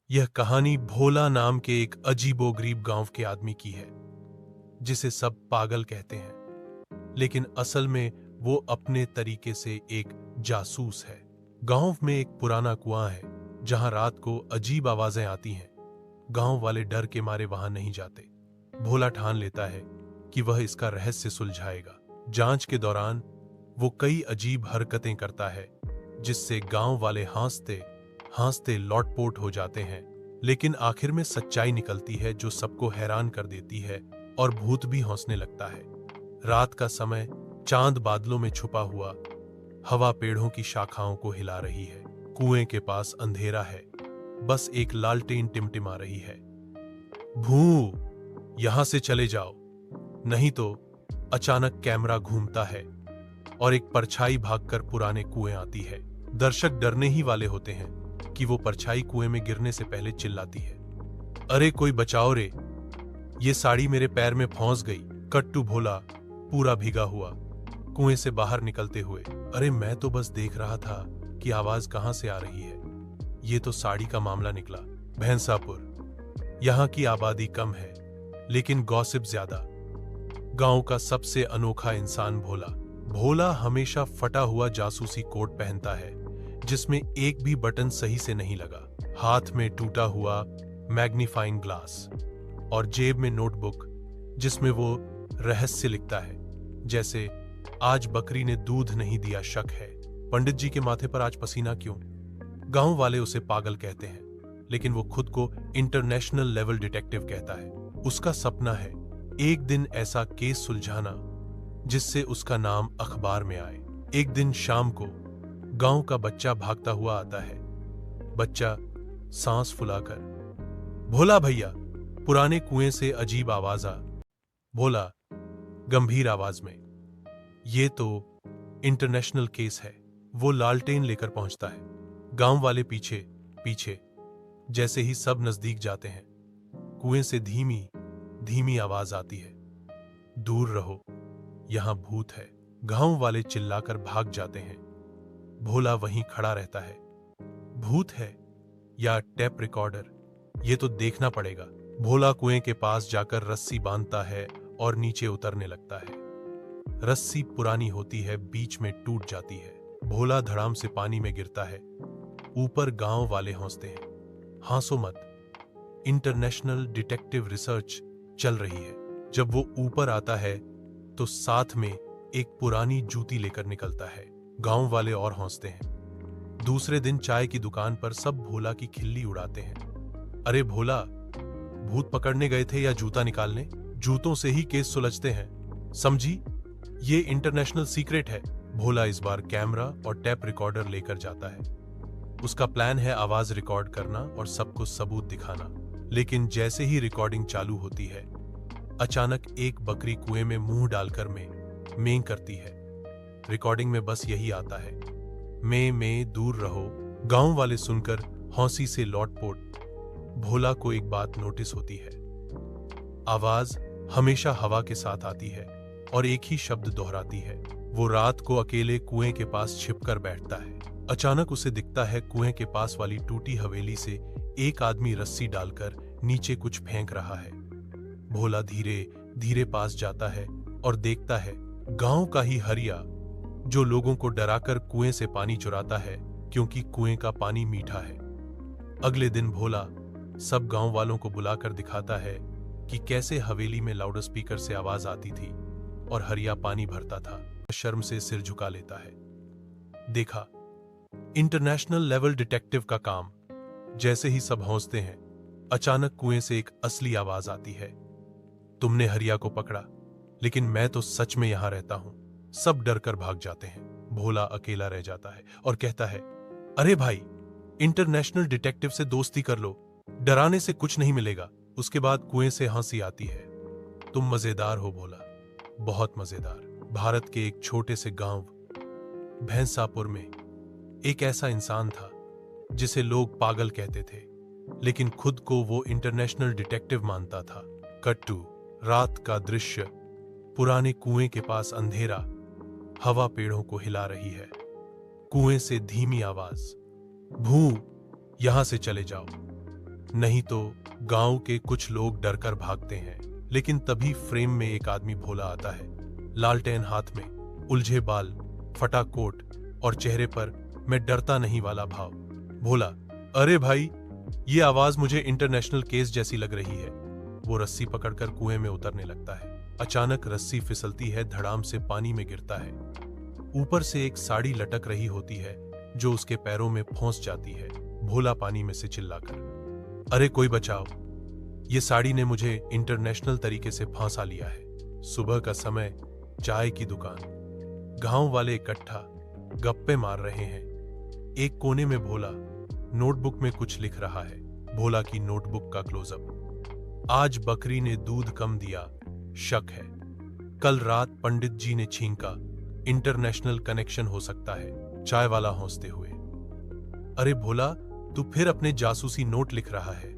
यह कहानी भोला नाम के एक अजीबोगरीब गांव के आदमी की है, जिसे सब पागल कहते हैं, लेकिन असल में वो अपने तरीके से एक जासूस है। गांव में एक पुराना कुआं है, जहां रात को अजीब आवाजें आती हैं। गांव वाले डर के मारे वहां नहीं जाते। भोला ठान लेता है कि वह इसका रहस्य सुलझाएगा। जांच के दौरान वो कई अजीब हरकतें करता है, जिससे गांव वाले हंसते हंसते लौटपोट हो जाते हैं। लेकिन आखिर में सच्चाई निकलती है, जो सबको हैरान कर देती है और भूत भी हंसने लगता है। रात का समय, चांद बादलों में छुपा हुआ, हवा पेड़ों की शाखाओं को हिला रही है। कुएं के पास अंधेरा है, बस एक लालटेन टिमटिमा रही है। भू, यहां से चले जाओ, नहीं तो। अचानक कैमरा घूमता है और एक परछाई भागकर पुराने कुएं आती है। दर्शक डरने ही वाले होते हैं कि वो परछाई कुएं में गिरने से पहले चिल्लाती है, अरे कोई बचाओ रे, ये साड़ी मेरे पैर में फंस गई। कट्टू भोला पूरा भीगा हुआ कुएं से बाहर निकलते हुए, अरे मैं तो बस देख रहा था कि आवाज कहां से आ रही है। ये तो साड़ी का मामला निकला। भैंसापुर, यहां की आबादी कम है, लेकिन गॉसिप ज्यादा। गांव का सबसे अनोखा इंसान भोला। भोला हमेशा फटा हुआ जासूसी कोट पहनता है, जिसमें एक भी बटन सही से नहीं लगा। हाथ में टूटा हुआ मैग्नीफाइंग ग्लास और जेब में नोटबुक, जिसमें वो रहस्य लिखता है, जैसे आज बकरी ने दूध नहीं दिया, शक है। पंडित जी के माथे पर आज पसीना क्यों? गांव वाले उसे पागल कहते हैं, लेकिन वो खुद को इंटरनेशनल लेवल डिटेक्टिव कहता है। उसका सपना है एक दिन ऐसा केस सुलझाना जिससे उसका नाम अखबार में आए। एक दिन शाम को गांव का बच्चा भागता हुआ आता है। बच्चा सांस फुलाकर, भोला भैया। पुराने कुएं से अजीब आवाज आ। भोला गंभीर आवाज में, ये तो इंटरनेशनल केस है। वो लालटेन लेकर पहुंचता है। गांव वाले पीछे पीछे। जैसे ही सब नजदीक जाते हैं, कुएं से धीमी धीमी आवाज आती है, दूर रहो, यहां भूत है। गांव वाले चिल्लाकर भाग जाते हैं। भोला वहीं खड़ा रहता है। भूत है या टेप रिकॉर्डर, ये तो देखना पड़ेगा। भोला कुएं के पास जाकर रस्सी बांधता है और नीचे उतरने लगता है। रस्सी पुरानी होती है, बीच में टूट जाती है। भोला धड़ाम से पानी में गिरता है। ऊपर गांव वाले हंसते हैं, हंसो मत, इंटरनेशनल डिटेक्टिव रिसर्च चल रही है। जब वो ऊपर आता है तो साथ में एक पुरानी जूती लेकर निकलता है। गांव वाले और हंसते हैं। दूसरे दिन चाय की दुकान पर सब भोला की खिल्ली उड़ाते हैं। अरे भोला, भूत पकड़ने गए थे या जूता निकालने? जूतों से ही केस सुलझते हैं, समझी? ये इंटरनेशनल सीक्रेट है। भोला इस बार कैमरा और टेप रिकॉर्डर लेकर जाता है। उसका प्लान है आवाज रिकॉर्ड करना और सबको सबूत दिखाना। लेकिन जैसे ही रिकॉर्डिंग चालू होती है, अचानक एक बकरी कुएं में मुंह डालकर में करती है। रिकॉर्डिंग में बस यही आता है, में दूर रहो। गांव वाले सुनकर हौसी से लौटपोट। भोला को एक बात नोटिस होती है, आवाज हमेशा हवा के साथ आती है और एक ही शब्द दोहराती है। वो रात को अकेले कुएं के पास छिपकर बैठता है। अचानक उसे दिखता है कुएं के पास वाली टूटी हवेली से एक आदमी रस्सी डालकर नीचे कुछ फेंक रहा है। भोला धीरे धीरे पास जाता है और देखता है गांव का ही हरिया, जो लोगों को डराकर कुएं से पानी चुराता है, क्योंकि कुएं का पानी मीठा है। अगले दिन भोला सब गांव वालों को बुलाकर दिखाता है कि कैसे हवेली में लाउडस्पीकर से आवाज आती थी और हरिया पानी भरता था। शर्म से सिर झुका लेता है। देखा, इंटरनेशनल लेवल डिटेक्टिव का काम। जैसे ही सब हंसते हैं, अचानक कुएं से एक असली आवाज आती है, तुमने हरिया को पकड़ा, लेकिन मैं तो सच में यहां रहता हूं। सब डर कर भाग जाते हैं। भोला अकेला रह जाता है और कहता है, अरे भाई, इंटरनेशनल डिटेक्टिव से दोस्ती कर लो, डराने से कुछ नहीं मिलेगा। उसके बाद कुएं से हंसी आती है, तुम मजेदार हो भोला, बहुत मजेदार। भारत के एक छोटे से गांव भैंसापुर में एक ऐसा इंसान था जिसे लोग पागल कहते थे, लेकिन खुद को वो इंटरनेशनल डिटेक्टिव मानता था। कट्टू, रात का दृश्य, पुराने कुएं के पास अंधेरा, हवा पेड़ों को हिला रही है। कुएं से धीमी आवाज, भू, यहां से चले जाओ, नहीं तो गांव के कुछ लोग डरकर भागते हैं। लेकिन तभी फ्रेम में एक आदमी भोला आता है, लालटेन हाथ में, उलझे बाल, फटा कोट और चेहरे पर मैं डरता नहीं वाला भाव। भोला, अरे भाई, ये आवाज मुझे इंटरनेशनल केस जैसी लग रही है। वो रस्सी पकड़कर कुएं में उतरने लगता है। अचानक रस्सी फिसलती है, धड़ाम से पानी में गिरता है। ऊपर से एक साड़ी लटक रही होती है जो उसके पैरों में फंस जाती है। भोला पानी में से चिल्लाकर, अरे कोई बचाओ, ये साड़ी ने मुझे इंटरनेशनल तरीके से फंसा लिया है। सुबह का समय, चाय की दुकान, गांव वाले इकट्ठा गप्पे मार रहे हैं। एक कोने में भोला नोटबुक में कुछ लिख रहा है। भोला की नोटबुक का क्लोजअप। आज बकरी ने दूध कम दिया, शक है। कल रात पंडित जी ने छींका, इंटरनेशनल कनेक्शन हो सकता है। चाय वाला हंसते हुए, अरे भोला, तू फिर अपने जासूसी नोट लिख रहा है।